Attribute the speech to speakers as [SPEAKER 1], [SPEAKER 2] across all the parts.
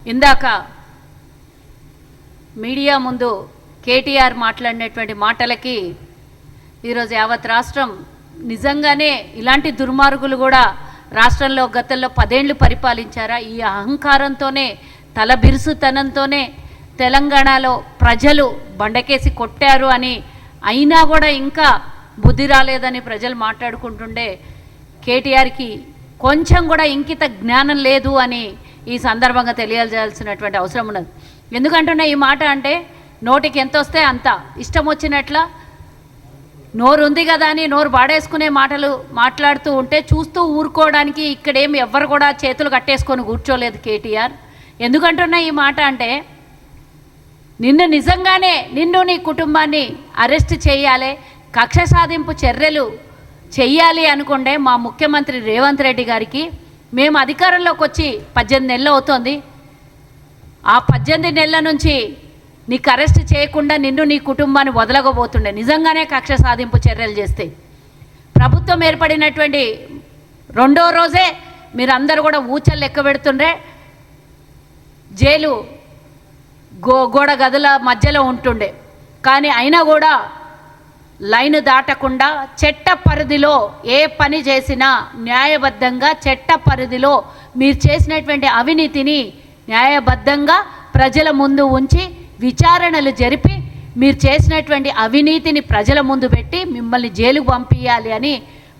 [SPEAKER 1] ఇందాక మీడియా ముందు కేటీఆర్ మాట్లాడినటువంటి మాటలకి ఈరోజు యావత్ రాష్ట్రం నిజంగానే ఇలాంటి దుర్మార్గులు కూడా రాష్ట్రంలో గతంలో 10 ఏళ్ళు పరిపాలించారా? ఈ అహంకారంతోనే తలబిరుసుతనంతోనే తెలంగాణలో ప్రజలు బండకేసి కొట్టారు అని అయినా కూడా ఇంకా బుద్ధి రాలేదని ప్రజలు మాట్లాడుకుంటుండే కేటీఆర్కి కొంచెం కూడా ఇంకిత జ్ఞానం లేదు అని ఈ సందర్భంగా తెలియాల్సినటువంటి అవసరం ఉన్నది. ఎందుకంటున్నా ఈ మాట అంటే నోటికి ఎంత వస్తే అంత ఇష్టం వచ్చినట్ల నోరు ఉంది కదా అని నోరు బాడేసుకునే మాటలు మాట్లాడుతూ ఉంటే చూస్తూ ఊరుకోవడానికి ఇక్కడేమి ఎవ్వరు కూడా చేతులు కట్టేసుకొని కూర్చోలేదు కేటీఆర్. ఎందుకంటున్నా ఈ మాట అంటే నిజంగానే నిన్ను నీ కుటుంబాన్ని అరెస్ట్ చేయాలి, కక్ష సాధింపు చర్యలు చెయ్యాలి అనుకుంటే మా ముఖ్యమంత్రి రేవంత్ రెడ్డి గారికి మేము అధికారంలోకి వచ్చి 18 నెలలు అవుతోంది. ఆ 18 నెలల నుంచి నీకు అరెస్ట్ చేయకుండా నిన్ను నీ కుటుంబాన్ని వదలగబోతుండే. నిజంగానే కక్ష సాధింపు చర్యలు చేస్తే ప్రభుత్వం ఏర్పడినటువంటి 2వ రోజే మీరందరూ కూడా ఊచలు లెక్క పెడుతుండ్రే. జైలు గోడ గదుల మధ్యలో ఉంటుండే, కానీ అయినా కూడా లైన్ దాటకుండా చట్ట పరిధిలో ఏ పని చేసినా న్యాయబద్ధంగా చట్ట పరిధిలో మీరు చేసినటువంటి అవినీతిని న్యాయబద్ధంగా ప్రజల ముందు ఉంచి విచారణలు జరిపి మీరు చేసినటువంటి అవినీతిని ప్రజల ముందు పెట్టి మిమ్మల్ని జైలుకు పంపించాలి అని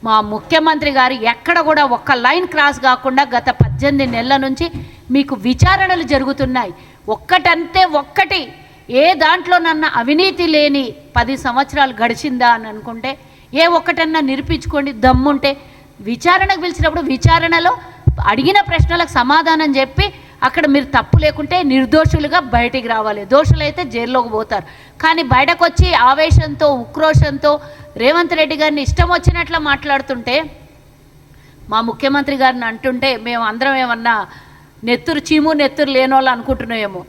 [SPEAKER 1] మా ముఖ్యమంత్రి గారు ఎక్కడ కూడా ఒక్క లైన్ క్రాస్ కాకుండా గత 18 నెలల నుంచి మీకు విచారణలు జరుగుతున్నాయి. ఒక్కటంతే ఒక్కటి ఏ దాంట్లోనన్నా అవినీతి లేని 10 సంవత్సరాలు గడిచిందా అని అనుకుంటే ఏ ఒక్కటన్నా నిరూపించుకోండి దమ్ముంటే. విచారణకు పిలిచినప్పుడు విచారణలో అడిగిన ప్రశ్నలకు సమాధానం చెప్పి అక్కడ మీరు తప్పు లేకుంటే నిర్దోషులుగా బయటికి రావాలి, దోషులైతే జైల్లోకి పోతారు. కానీ బయటకు వచ్చి ఆవేశంతో ఉక్రోషంతో రేవంత్ రెడ్డి గారిని ఇష్టం వచ్చినట్లు మాట్లాడుతుంటే మా ముఖ్యమంత్రి గారిని అంటుంటే మేము అందరం ఏమన్నా నెత్తురు చీము నెత్తురు లేనోళ్ళు అనుకుంటున్నామేమో.